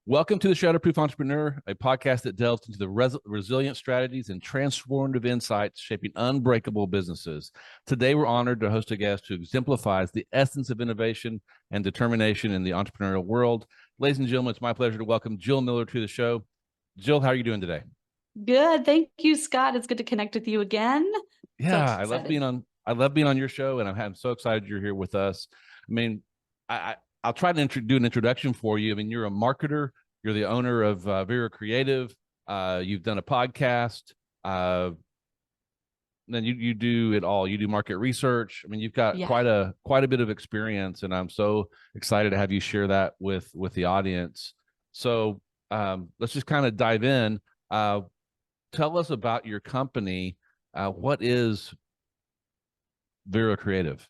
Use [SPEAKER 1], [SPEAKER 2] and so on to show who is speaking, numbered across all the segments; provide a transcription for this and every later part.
[SPEAKER 1] Welcome to the Shatterproof Entrepreneur, a podcast that delves into the resilient strategies and transformative insights shaping unbreakable businesses. Today, we're honored to host a guest who exemplifies the essence of innovation and determination in the entrepreneurial world. Ladies and gentlemen, it's my pleasure to welcome Jill Miller to the show. Jill, how are you doing today?
[SPEAKER 2] Good. Thank you, Scott. It's good to connect with you again. So
[SPEAKER 1] Yeah,
[SPEAKER 2] excited.
[SPEAKER 1] I love being on your show, and I'm so excited you're here with us. I mean, I'll try to do an introduction for you. I mean, you're a marketer, you're the owner of Vera Creative, you've done a podcast, then you do it all. You do market research. I mean, you've got
[SPEAKER 2] Yeah.
[SPEAKER 1] quite a bit of experience, and I'm so excited to have you share that with the audience. So let's just kind of dive in. Tell us about your company. What is Vera Creative?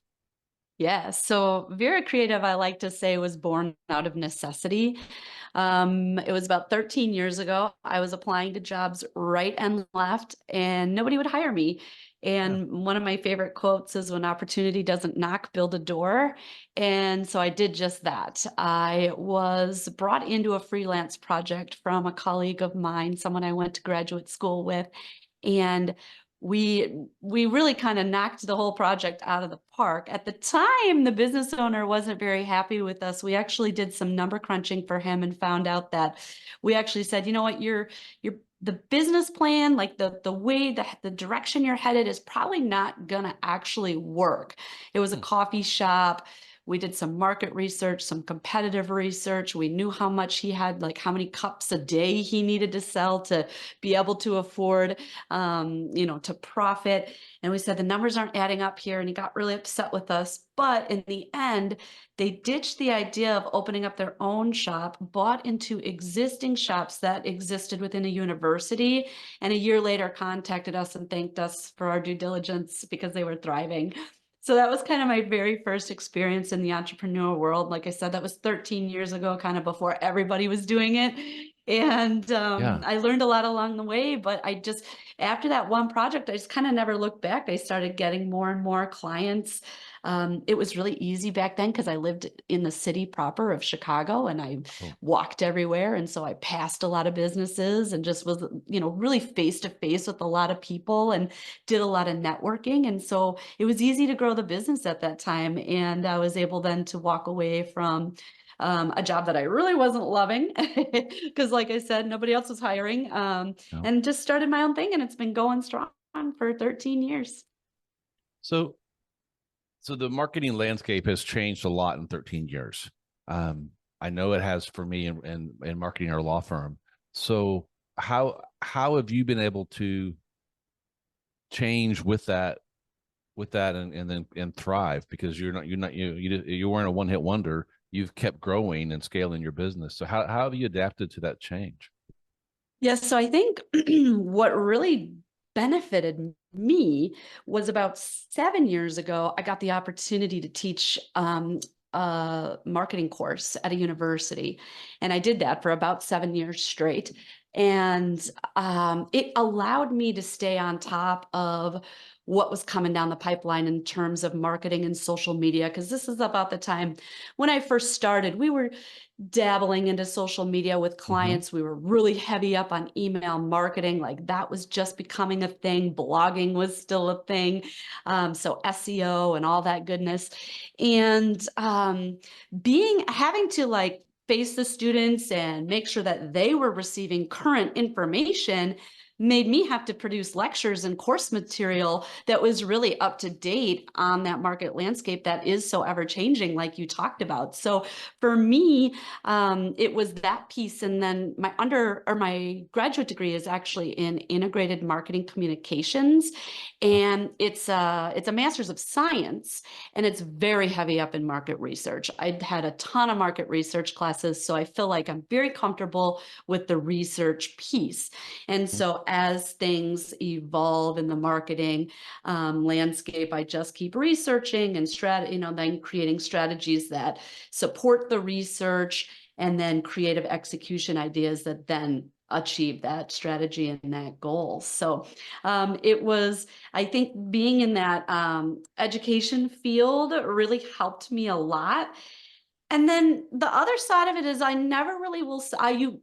[SPEAKER 2] Yeah. So Vera Creative, I like to say, was born out of necessity. It was about 13 years ago. I was applying to jobs right and left, and nobody would hire me.
[SPEAKER 1] Yeah.
[SPEAKER 2] And one of my favorite quotes is, "When opportunity doesn't knock, build a door." And so I did just that. I was brought into a freelance project from a colleague of mine, someone I went to graduate school with. And we really kind of knocked the whole project out of the park. At the time, the business owner wasn't very happy with us. We actually did some number crunching for him and found out that we actually said, you know what, you're the business plan, like the way the direction you're headed is probably not gonna actually work. It was a
[SPEAKER 1] Hmm.
[SPEAKER 2] coffee shop. We did some market research, some competitive research. We knew how much he had, like how many cups a day he needed to sell to be able to afford, to profit. And we said the numbers aren't adding up here. And he got really upset with us. But in the end, they ditched the idea of opening up their own shop, bought into existing shops that existed within a university, and a year later contacted us and thanked us for our due diligence because they were thriving. So that was kind of my very first experience in the entrepreneur world. Like I said, that was 13 years ago, kind of before everybody was doing it. And
[SPEAKER 1] Yeah.
[SPEAKER 2] I learned a lot along the way, but after that one project, I just kind of never looked back. I started getting more and more clients. It was really easy back then because I lived in the city proper of Chicago and I
[SPEAKER 1] Oh.
[SPEAKER 2] walked everywhere. And so I passed a lot of businesses and just was, really face to face with a lot of people and did a lot of networking. And so it was easy to grow the business at that time. And I was able then to walk away from a job that I really wasn't loving because, like I said, nobody else was hiring,
[SPEAKER 1] No.
[SPEAKER 2] and just started my own thing. And it's been going strong for 13 years.
[SPEAKER 1] So the marketing landscape has changed a lot in 13 years. Um, I know it has for me in marketing our law firm. So how have you been able to change with that and then and thrive, because you weren't a one hit wonder. You've kept growing and scaling your business. So how have you adapted to that change?
[SPEAKER 2] Yes, so I think what really benefited me was about 7 years ago, I got the opportunity to teach a marketing course at a university. And I did that for about 7 years straight. And it allowed me to stay on top of what was coming down the pipeline in terms of marketing and social media. Because this is about the time when I first started. We were dabbling into social media with
[SPEAKER 1] Mm-hmm.
[SPEAKER 2] clients. We were really heavy up on email marketing. Like that was just becoming a thing. Blogging was still a thing. So SEO and all that goodness. And having to like face the students and make sure that they were receiving current information made me have to produce lectures and course material that was really up to date on that market landscape that is so ever changing, like you talked about. So for me, it was that piece. And then my graduate degree is actually in integrated marketing communications. And it's a master's of science, and it's very heavy up in market research. I had a ton of market research classes, so I feel like I'm very comfortable with the research piece. And so as things evolve in the marketing landscape, I just keep researching and then creating strategies that support the research, and then creative execution ideas that then achieve that strategy and that goal. So I think being in that education field really helped me a lot. And then the other side of it is I never really will,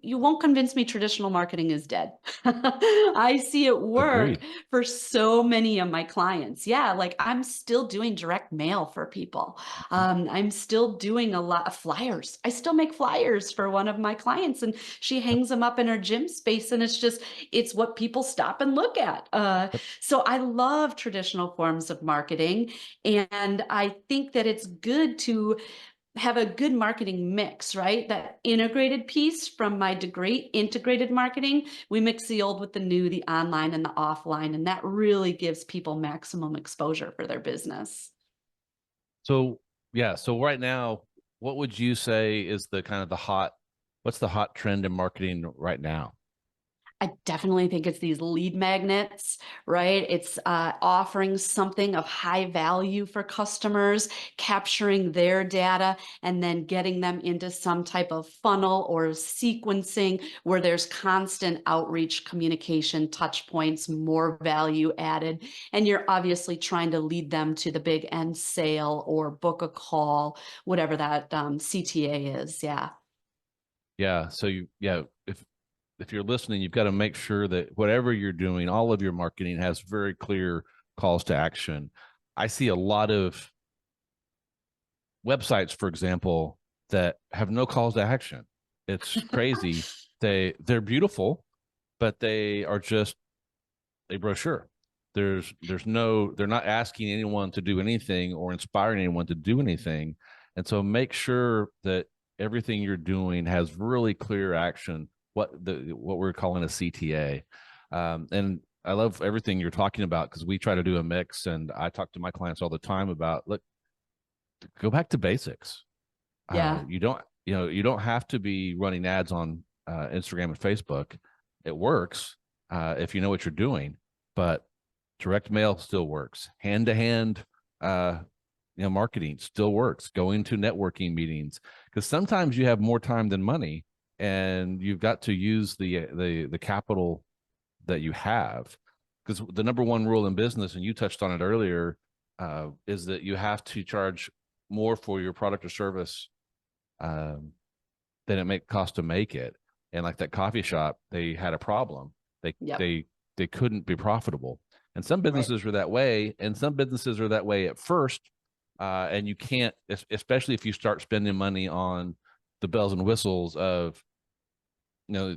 [SPEAKER 2] you won't convince me traditional marketing is dead. I see it work
[SPEAKER 1] Agreed.
[SPEAKER 2] for so many of my clients. Yeah, like I'm still doing direct mail for people.
[SPEAKER 1] Mhm.
[SPEAKER 2] I'm still doing a lot of flyers. I still make flyers for one of my clients, and she
[SPEAKER 1] Yep.
[SPEAKER 2] hangs them up in her gym space, and it's what people stop and look at.
[SPEAKER 1] Yep.
[SPEAKER 2] So I love traditional forms of marketing, and I think that it's good to have a good marketing mix, right? That integrated piece from my degree, integrated marketing, we mix the old with the new, the online and the offline, and that really gives people maximum exposure for their business.
[SPEAKER 1] So yeah, so right now, what would you say is the kind of the hot, what's the hot trend in marketing right now?
[SPEAKER 2] I definitely think it's these lead magnets, right? It's offering something of high value for customers, capturing their data, and then getting them into some type of funnel or sequencing where there's constant outreach, communication, touch points, more value added. And you're obviously trying to lead them to the big end sale or book a call, whatever that CTA is. Yeah.
[SPEAKER 1] Yeah. So yeah, if you're listening, you've got to make sure that whatever you're doing, all of your marketing has very clear calls to action. I see a lot of websites, for example, that have no calls to action. It's crazy. They're beautiful, but they are just a brochure. They're not asking anyone to do anything or inspiring anyone to do anything. And so make sure that everything you're doing has really clear action, what we're calling a CTA. And I love everything you're talking about because we try to do a mix, and I talk to my clients all the time about, look, go back to basics.
[SPEAKER 2] Yeah.
[SPEAKER 1] You don't have to be running ads on Instagram and Facebook. It works if you know what you're doing, but direct mail still works. Hand to hand, marketing still works. Going to networking meetings, because sometimes you have more time than money, and you've got to use the capital that you have. Because the number one rule in business, and you touched on it earlier, is that you have to charge more for your product or service um, than it may cost to make it. And like that coffee shop, they had a problem. They
[SPEAKER 2] Yep.
[SPEAKER 1] they they couldn't be profitable. And some
[SPEAKER 2] Right.
[SPEAKER 1] businesses are that way, and some businesses are that way at first. And you can't, especially if you start spending money on the bells and whistles of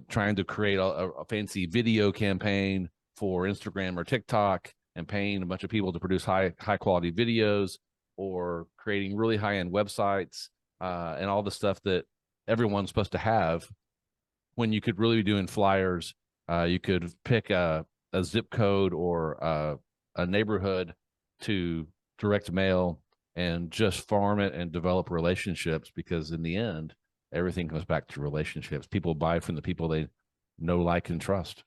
[SPEAKER 1] trying to create a fancy video campaign for Instagram or TikTok and paying a bunch of people to produce high quality videos, or creating really high end websites and all the stuff that everyone's supposed to have, when you could really be doing flyers. You could pick a zip code or a neighborhood to direct mail and just farm it and develop relationships, because in the end, everything comes back to relationships. People buy from the people they know, like, and trust.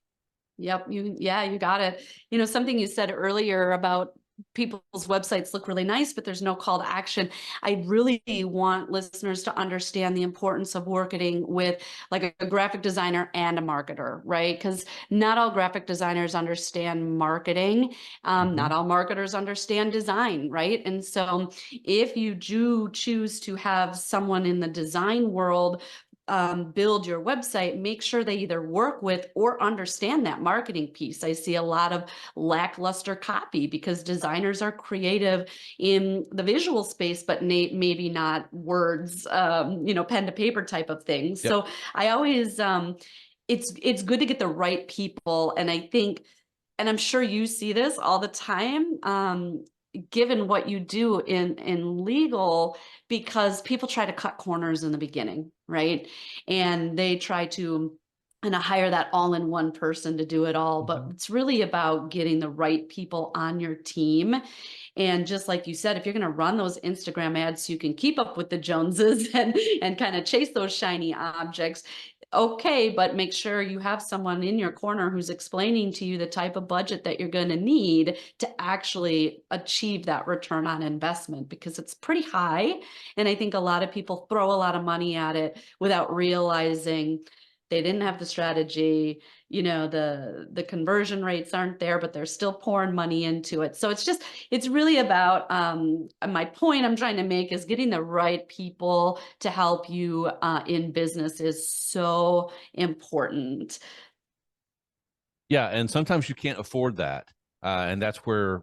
[SPEAKER 2] Yep. Yeah, you got it. Something you said earlier about people's websites look really nice, but there's no call to action. I really want listeners to understand the importance of working with like a graphic designer and a marketer, right? Because not all graphic designers understand marketing.
[SPEAKER 1] Mm-hmm.
[SPEAKER 2] Not all marketers understand design, right? And so if you do choose to have someone in the design world build your website, make sure they either work with or understand that marketing piece. I see a lot of lackluster copy because designers are creative in the visual space, but maybe not words, pen to paper type of things.
[SPEAKER 1] Yep.
[SPEAKER 2] So I always, it's good to get the right people. And I think, and I'm sure you see this all the time, given what you do in legal, because people try to cut corners in the beginning, right? And they try to hire that all-in-one person to do it all. But
[SPEAKER 1] Mm-hmm.
[SPEAKER 2] it's really about getting the right people on your team. And just like you said, if you're going to run those Instagram ads so you can keep up with the Joneses and kind of chase those shiny objects, okay, but make sure you have someone in your corner who's explaining to you the type of budget that you're going to need to actually achieve that return on investment, because it's pretty high. And I think a lot of people throw a lot of money at it without realizing They didn't have the strategy, the conversion rates aren't there, but they're still pouring money into it. So it's really about, my point I'm trying to make is getting the right people to help you in business is so important.
[SPEAKER 1] Yeah, and sometimes you can't afford that, and that's where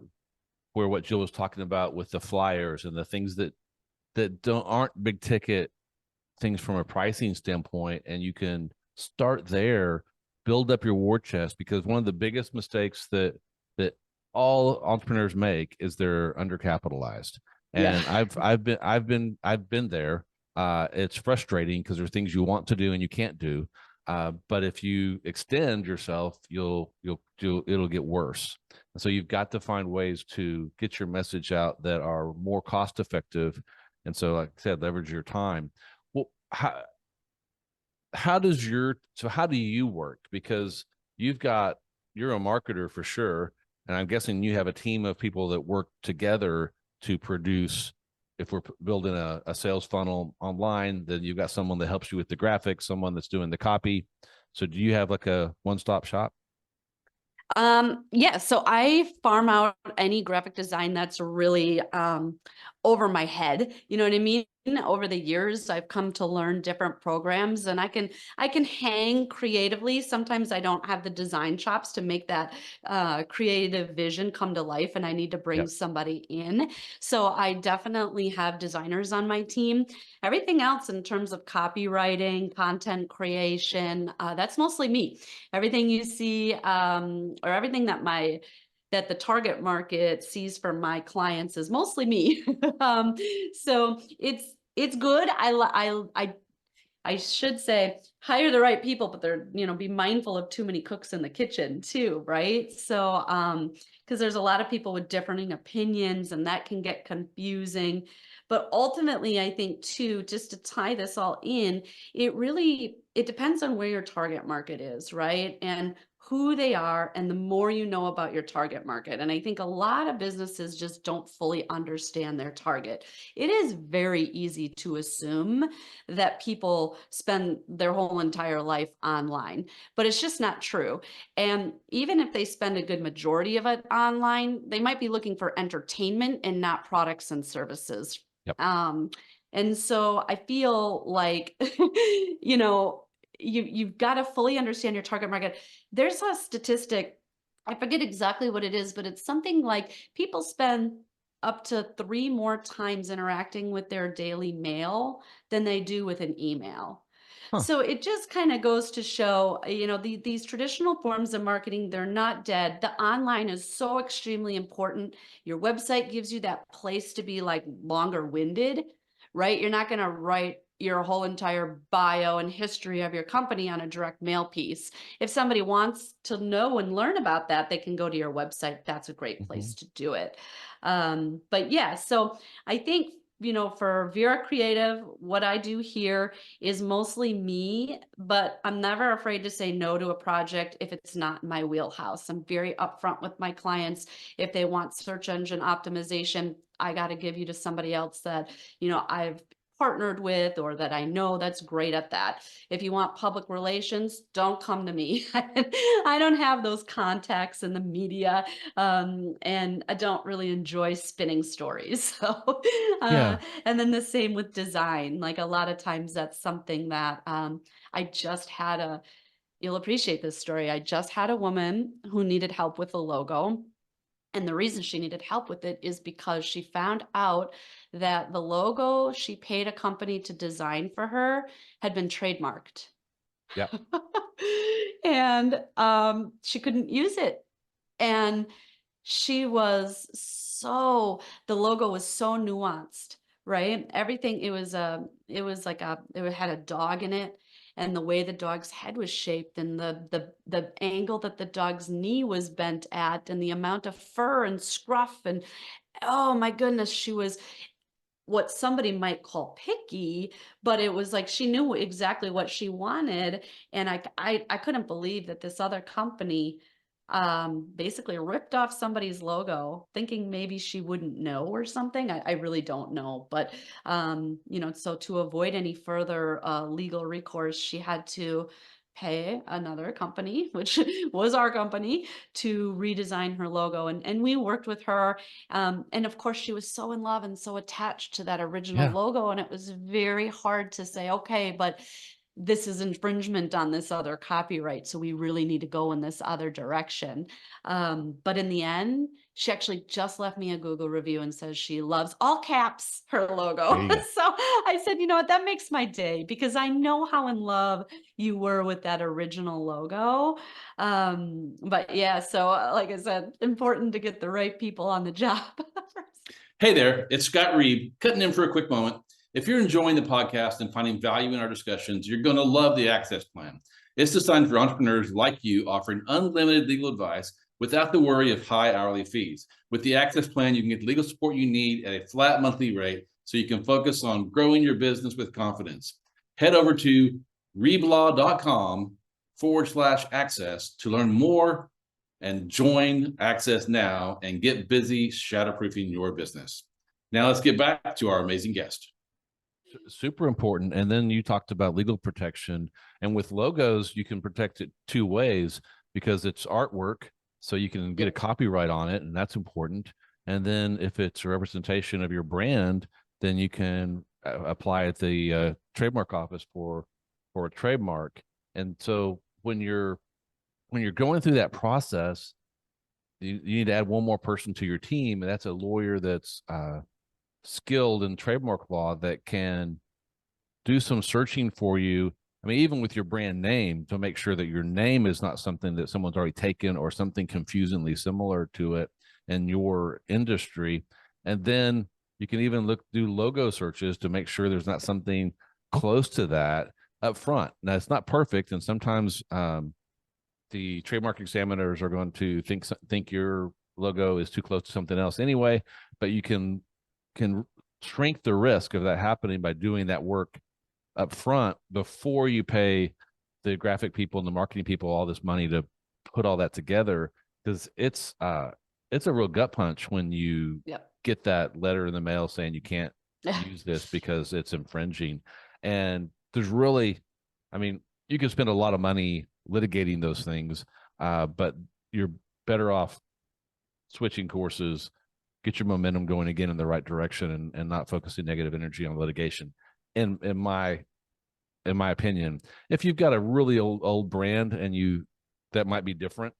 [SPEAKER 1] what Jill was talking about with the flyers and the things that don't aren't big ticket things from a pricing standpoint, and you can start there, build up your war chest, because one of the biggest mistakes that all entrepreneurs make is they're undercapitalized.
[SPEAKER 2] Yeah.
[SPEAKER 1] And I've been there. It's frustrating because there's things you want to do and you can't do. But if you extend yourself, it'll get worse. And so you've got to find ways to get your message out that are more cost effective. And so, like I said, leverage your time. Well, how do you work? Because you're a marketer for sure, and I'm guessing you have a team of people that work together to produce. If we're building a sales funnel online, then you've got someone that helps you with the graphics, someone that's doing the copy. So do you have like a one-stop shop?
[SPEAKER 2] Yeah, so I farm out any graphic design that's really over my head. You know what I mean? Over the years, I've come to learn different programs, and I can hang creatively. Sometimes I don't have the design chops to make that creative vision come to life, and I need to bring
[SPEAKER 1] Yep.
[SPEAKER 2] somebody in. So I definitely have designers on my team. Everything else in terms of copywriting, content creation, that's mostly me. Everything you see, or everything that the target market sees from my clients is mostly me. So it's good. I should say hire the right people, but they're, be mindful of too many cooks in the kitchen too, right? So, because there's a lot of people with differing opinions and that can get confusing. But ultimately, I think too, just to tie this all in, it depends on where your target market is, right? And who they are, and the more you know about your target market. And I think a lot of businesses just don't fully understand their target. It is very easy to assume that people spend their whole entire life online, but it's just not true. And even if they spend a good majority of it online, they might be looking for entertainment and not products and services.
[SPEAKER 1] Yep.
[SPEAKER 2] Um, and so I feel like, you've got to fully understand your target market. There's a statistic, I forget exactly what it is, but it's something like people spend up to 3 more times interacting with their daily mail than they do with an email.
[SPEAKER 1] Huh.
[SPEAKER 2] So it just kind of goes to show, these traditional forms of marketing, they're not dead. The online is so extremely important. Your website gives you that place to be like longer winded, right? You're not going to write your whole entire bio and history of your company on a direct mail piece. If somebody wants to know and learn about that, they can go to your website. That's a great place to do it. But yeah, so I think, for Vera Creative, what I do here is mostly me, but I'm never afraid to say no to a project if it's not in my wheelhouse. I'm very upfront with my clients. If they want search engine optimization, I got to give you to somebody else that, I've partnered with or that I know that's great at that. If you want public relations, don't come to me. I don't have those contacts in the media, and I don't really enjoy spinning stories. So,
[SPEAKER 1] Yeah.
[SPEAKER 2] and then the same with design. Like a lot of times that's something that I just had you'll appreciate this story. I just had a woman who needed help with a logo. And the reason she needed help with it is because she found out that the logo she paid a company to design for her had been trademarked.
[SPEAKER 1] Yep.
[SPEAKER 2] And she couldn't use it. And she was the logo was so nuanced, right? Everything, it had a dog in it, and the way the dog's head was shaped, and the angle that the dog's knee was bent at, and the amount of fur and scruff, and oh my goodness, she was what somebody might call picky, but it was like she knew exactly what she wanted. And I couldn't believe that this other company basically ripped off somebody's logo thinking maybe she wouldn't know or something. I really don't know, but so to avoid any further legal recourse, she had to pay another company, which was our company, to redesign her logo. And we worked with her. And of course, she was so in love and so attached to that original
[SPEAKER 1] Yeah.
[SPEAKER 2] logo. And it was very hard to say, okay, but this is infringement on this other copyright. So we really need to go in this other direction. But in the end, she actually just left me a Google review and says she loves, all caps, her
[SPEAKER 1] There
[SPEAKER 2] logo.
[SPEAKER 1] you go.
[SPEAKER 2] So I said, you know what, that makes my day, because I know how in love you were with that original logo. But yeah, so like I said, important to get the right people on the job.
[SPEAKER 3] Hey there, it's Scott Reib, cutting in for a quick moment. If you're enjoying the podcast and finding value in our discussions, you're going to love the Access Plan. It's designed for entrepreneurs like you, offering unlimited legal advice without the worry of high hourly fees. With the Access Plan, you can get the legal support you need at a flat monthly rate so you can focus on growing your business with confidence. Head over to reiblaw.com/access to learn more and join Access now and get busy shatterproofing your business. Now let's get back to our amazing guest.
[SPEAKER 1] Super important. And then you talked about legal protection, and with logos, you can protect it two ways because it's artwork. So you can get a copyright on it, and that's important. And then if it's a representation of your brand, then you can apply at the trademark office for a trademark. And so when you're going through that process, you need to add one more person to your team, and that's a lawyer that's skilled in trademark law that can do some searching for you. I mean, even with your brand name, to make sure that your name is not something that someone's already taken or something confusingly similar to it in your industry. And then you can even do logo searches to make sure there's not something close to that up front. Now, it's not perfect, and sometimes the trademark examiners are going to think your logo is too close to something else anyway, but you can shrink the risk of that happening by doing that work up front before you pay the graphic people and the marketing people all this money to put all that together, because it's a real gut punch when you get that letter in the mail saying you can't use this because it's infringing. And there's really, I mean, you can spend a lot of money litigating those things, but you're better off switching courses, get your momentum going again in the right direction, and not focusing negative energy on litigation. In my opinion, if you've got a really old brand and that might be different,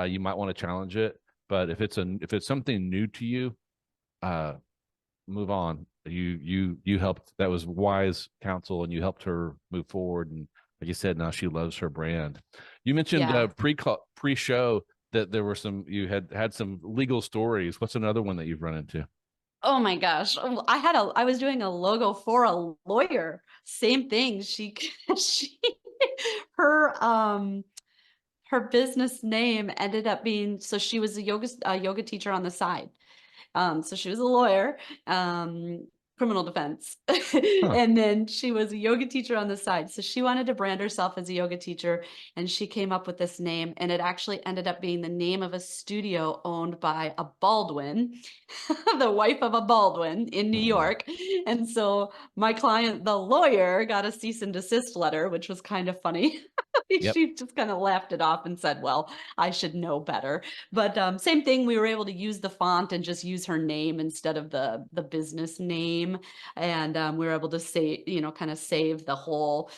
[SPEAKER 1] you might want to challenge it. But if it's something new to you, move on. You helped. That was wise counsel, and you helped her move forward. And like you said, now she loves her brand. You mentioned pre-show that there were you had some legal stories. What's another one that you've run into?
[SPEAKER 2] Oh my gosh. I was doing a logo for a lawyer. Same thing. Her her business name ended up being, so she was a yoga teacher on the side. So she was a lawyer, criminal defense. And then she was a yoga teacher on the side. So she wanted to brand herself as a yoga teacher, and she came up with this name, and it actually ended up being the name of a studio owned by a Baldwin, the wife of a Baldwin in New York. And so my client, the lawyer, got a cease and desist letter, which was kind of funny. She just kind of laughed it off and said, well, I should know better. But same thing, we were able to use the font and just use her name instead of the business name. And we were able to say, kind of save the whole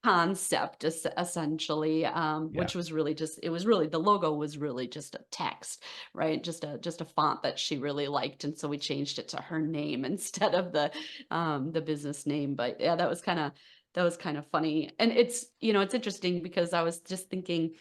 [SPEAKER 2] concept essentially, which was really the logo was really just a text, right? Just a font that she really liked. And so we changed it to her name instead of the business name. But yeah, that was kind of funny. And it's interesting because I was just thinking,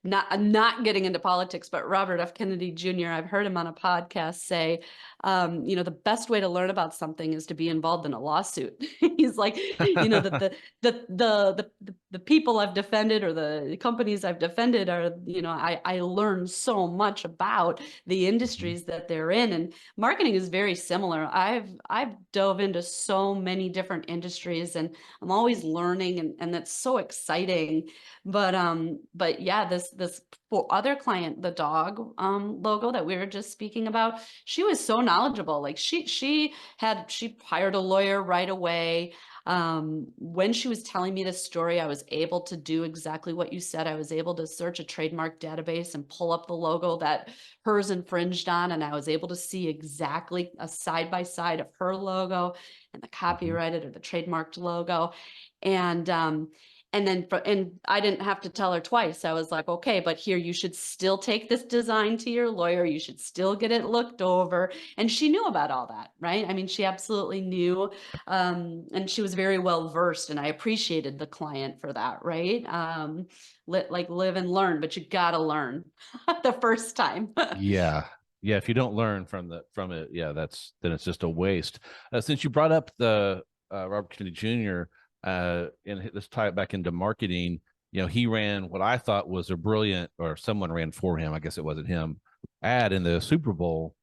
[SPEAKER 2] not getting into politics, but Robert F. Kennedy Jr., I've heard him on a podcast say, the best way to learn about something is to be involved in a lawsuit. He's like, that the people I've defended or the companies I've defended are, I learned so much about the industries that they're in. And marketing is very similar. I've dove into so many different industries, and I'm always learning, and that's so exciting. But yeah, this this other client, the dog logo that we were just speaking about, she was so knowledgeable. Like she hired a lawyer right away. When she was telling me this story, I was able to do exactly what you said. I was able to search a trademark database and pull up the logo that hers infringed on. And I was able to see exactly a side by side of her logo and the copyrighted or the trademarked logo. And then I didn't have to tell her twice. I was like, okay, but here you should still take this design to your lawyer. You should still get it looked over. And she knew about all that, right? I mean, she absolutely knew. And she was very well versed, and I appreciated the client for that, right? Live and learn, but you gotta learn the first time.
[SPEAKER 1] Yeah. Yeah. If you don't learn from it, yeah, then it's just a waste. Since you brought up the Robert Kennedy Jr., and let's tie it back into marketing. He ran what I thought was a brilliant, or someone ran for him, I guess it wasn't him, ad in the Super Bowl,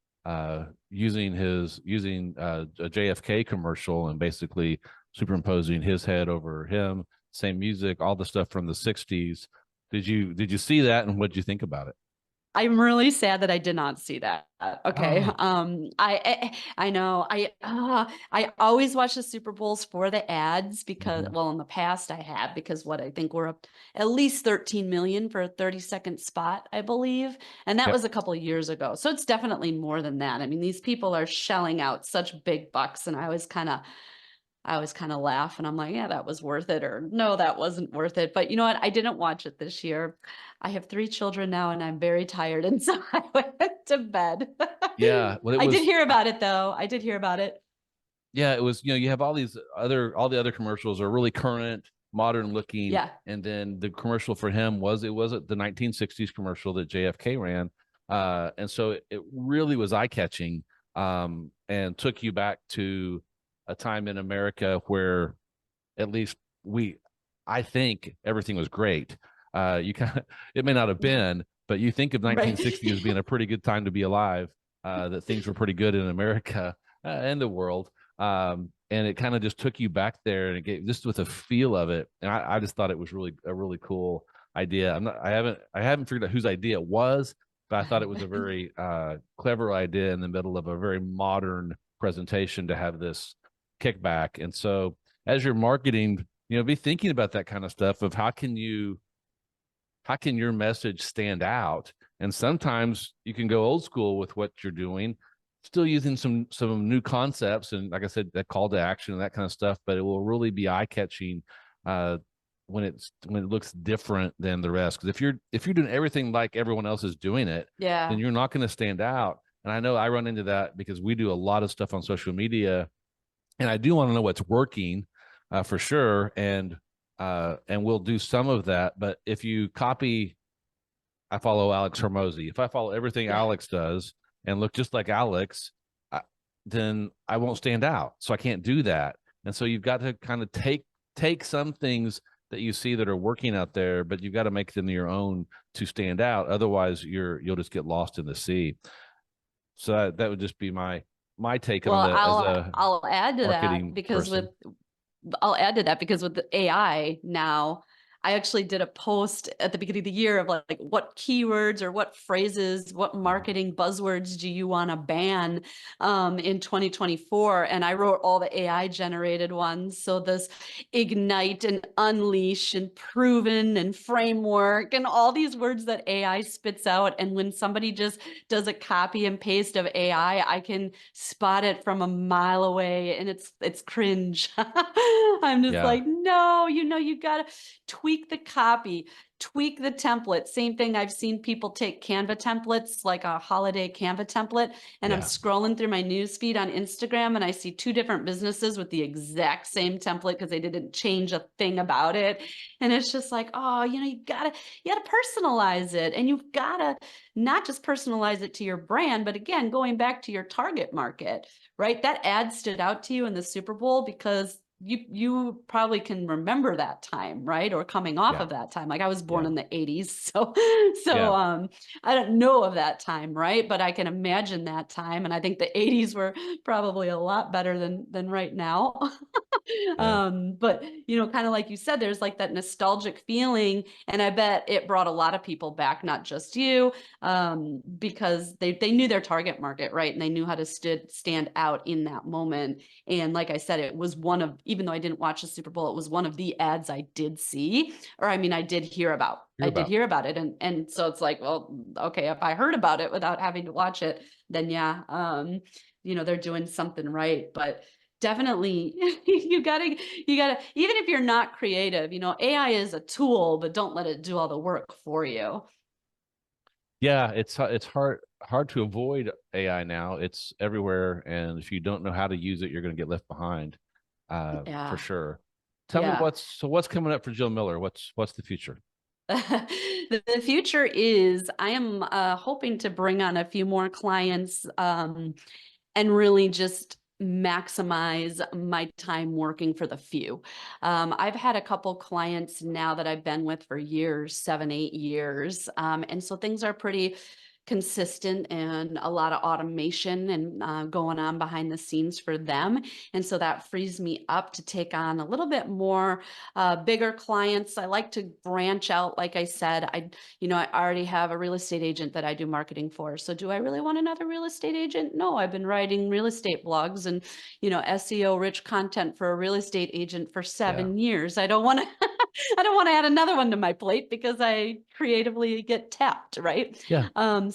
[SPEAKER 1] using a JFK commercial and basically superimposing his head over him, same music, all the stuff from the 60s. Did you see that, and what did you think about it?
[SPEAKER 2] I'm really sad that I did not see that. Okay.
[SPEAKER 1] Oh.
[SPEAKER 2] I know. I always watch the Super Bowls for the ads because,
[SPEAKER 1] Mhm.
[SPEAKER 2] well, in the past I have, because I think we're up at least 13 million for a 30-second spot, I believe. And that
[SPEAKER 1] Yep.
[SPEAKER 2] was a couple of years ago. So it's definitely more than that. I mean, these people are shelling out such big bucks, and I always kind of laugh, and I'm like, yeah, that was worth it, or no, that wasn't worth it. But you know what? I didn't watch it this year. I have 3 children now, and I'm very tired. And so I went to bed.
[SPEAKER 1] Yeah. Well, it
[SPEAKER 2] I did
[SPEAKER 1] was,
[SPEAKER 2] hear about it though. I did hear about it.
[SPEAKER 1] yeah, it was, you have all the other commercials are really current, modern looking.
[SPEAKER 2] Yeah.
[SPEAKER 1] And then the commercial for him was the 1960s commercial that JFK ran. And so it really was eye catching, and took you back to a time in America where at least I think everything was great. It may not have been, but you think of
[SPEAKER 2] Right.
[SPEAKER 1] 1960 as being a pretty good time to be alive, that things were pretty good in America, and the world. And it kind of just took you back there, and it gave just with a feel of it. And I just thought it was a really cool idea. I haven't figured out whose idea it was, but I thought it was a very clever idea in the middle of a very modern presentation to have this kickback. And so as you're marketing, be thinking about that kind of stuff of how can your message stand out. And sometimes you can go old school with what you're doing, still using some new concepts, and like I said, that call to action and that kind of stuff, but it will really be eye-catching when it looks different than the rest. Because if you're doing everything like everyone else is doing it,
[SPEAKER 2] Yeah.
[SPEAKER 1] then you're not going to stand out. And I know I run into that because we do a lot of stuff on social media, and I do want to know what's working, for sure. And we'll do some of that. But if you copy, I follow Alex Hormozy. If I follow everything Alex does and look just like Alex, then I won't stand out. So I can't do that. And so you've got to kind of take some things that you see that are working out there, but you've got to make them your own to stand out. Otherwise, you'll just get lost in the sea. So that would just be my take on that.
[SPEAKER 2] I'll add to that because
[SPEAKER 1] person.
[SPEAKER 2] I'll add to that because with the AI now, I actually did a post at the beginning of the year of like what keywords or what phrases, what marketing buzzwords do you want to ban in 2024? And I wrote all the AI generated ones. So this ignite and unleash and proven and framework and all these words that AI spits out. And when somebody just does a copy and paste of AI, I can spot it from a mile away, and it's cringe. I'm just like, no, you gotta tweak the copy, tweak the template. Same thing. I've seen people take Canva templates, like a holiday Canva template, and I'm scrolling through my newsfeed on Instagram, and I see 2 different businesses with the exact same template because they didn't change a thing about it. And it's just like, oh, you gotta personalize it, and you've gotta not just personalize it to your brand, but again, going back to your target market, right? That ad stood out to you in the Super Bowl because you probably can remember that time, right? Or coming off of that time. Like I was born in the 80s. So I don't know of that time, right? But I can imagine that time. And I think the 80s were probably a lot better than right now. But kind of like you said, there's like that nostalgic feeling, and I bet it brought a lot of people back, not just you, because they knew their target market, right? And they knew how to stand out in that moment. And like I said, it was even though I didn't watch the Super Bowl, it was one of the ads I did see, or I mean, I did hear about. I did hear about it. And so it's like, well, okay, if I heard about it without having to watch it, then yeah, they're doing something right. But definitely you gotta, even if you're not creative, AI is a tool, but don't let it do all the work for you.
[SPEAKER 1] Yeah, it's hard to avoid AI now. It's everywhere, and if you don't know how to use it, you're going to get left behind, for sure. Tell me what's coming up for Jill Miller. What's the future?
[SPEAKER 2] The future is I am hoping to bring on a few more clients and really just maximize my time working for the few. I've had a couple clients now that I've been with for years, 7, 8 years. And so things are pretty consistent and a lot of automation and going on behind the scenes for them. And so that frees me up to take on a little bit more bigger clients. I like to branch out. Like I said, I already have a real estate agent that I do marketing for. So do I really want another real estate agent? No, I've been writing real estate blogs and, SEO rich content for a real estate agent for 7 years. I don't want to add another one to my plate because I creatively get tapped, right?
[SPEAKER 1] Yeah.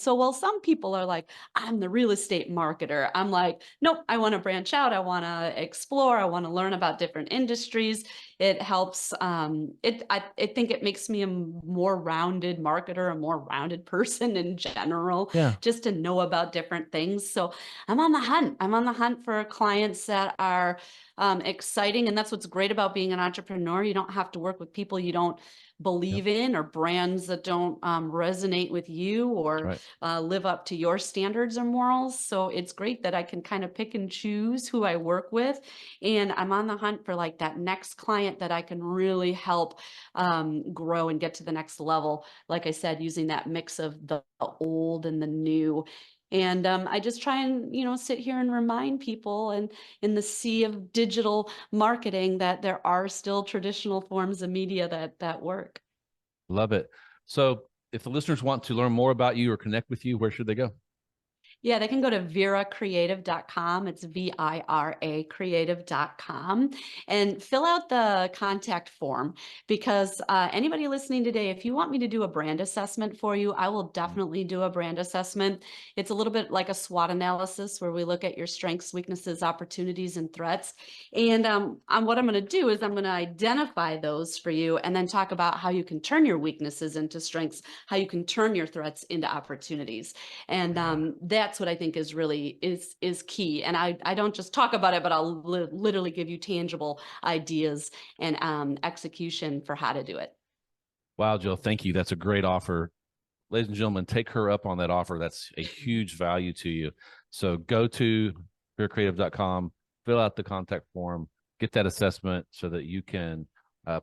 [SPEAKER 2] So while some people are like, I'm the real estate marketer, I'm like, nope, I want to branch out. I want to explore. I want to learn about different industries. It helps. I think it makes me a more rounded marketer, a more rounded person in general, just to know about different things. So I'm on the hunt. I'm on the hunt for clients that are exciting. And that's what's great about being an entrepreneur. You don't have to work with people you don't believe in, or brands that don't resonate with you or live up to your standards or morals. So it's great that I can kind of pick and choose who I work with. And I'm on the hunt for like that next client that I can really help grow and get to the next level. Like I said, using that mix of the old and the new. And I just try and, sit here and remind people, and in the sea of digital marketing, that there are still traditional forms of media that work.
[SPEAKER 1] Love it. So if the listeners want to learn more about you or connect with you, where should they go?
[SPEAKER 2] Yeah, they can go to viracreative.com. It's VIRA creative.com and fill out the contact form, because anybody listening today, if you want me to do a brand assessment for you, I will definitely do a brand assessment. It's a little bit like a SWOT analysis where we look at your strengths, weaknesses, opportunities, and threats. And what I'm going to do is I'm going to identify those for you and then talk about how you can turn your weaknesses into strengths, how you can turn your threats into opportunities. And that's what I think is really is key. And I don't just talk about it, but I'll literally give you tangible ideas and execution for how to do it.
[SPEAKER 1] Wow, Jill, thank you. That's a great offer. Ladies and gentlemen, take her up on that offer. That's a huge value to you. So go to viracreative.com, fill out the contact form, get that assessment so that you can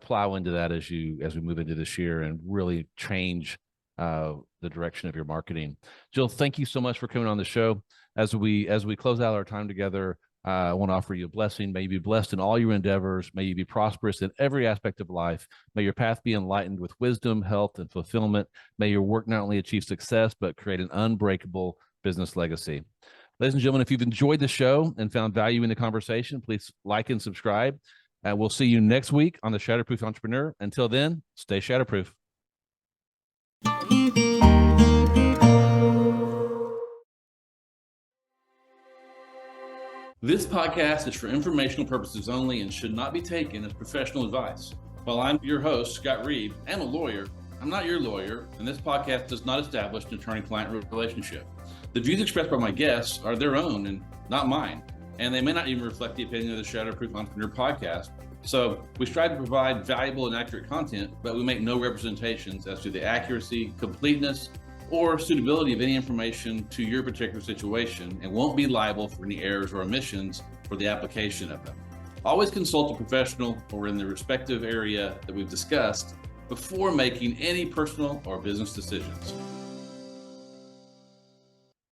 [SPEAKER 1] plow into that as we move into this year and really change the direction of your marketing. Jill, thank you so much for coming on the show. As we close out our time together, I want to offer you a blessing. May you be blessed in all your endeavors. May you be prosperous in every aspect of life. May your path be enlightened with wisdom, health, and fulfillment. May your work not only achieve success, but create an unbreakable business legacy. Ladies and gentlemen, if you've enjoyed the show and found value in the conversation, please like and subscribe. We'll see you next week on the Shatterproof Entrepreneur. Until then, stay Shatterproof.
[SPEAKER 3] This podcast is for informational purposes only and should not be taken as professional advice. While I'm your host, Scott Reib, and a lawyer, I'm not your lawyer, and this podcast does not establish an attorney-client relationship. The views expressed by my guests are their own and not mine, and they may not even reflect the opinion of the Shatterproof Entrepreneur podcast. So we strive to provide valuable and accurate content, but we make no representations as to the accuracy, completeness, or suitability of any information to your particular situation, and won't be liable for any errors or omissions for the application of them. Always consult a professional or in the respective area that we've discussed before making any personal or business decisions.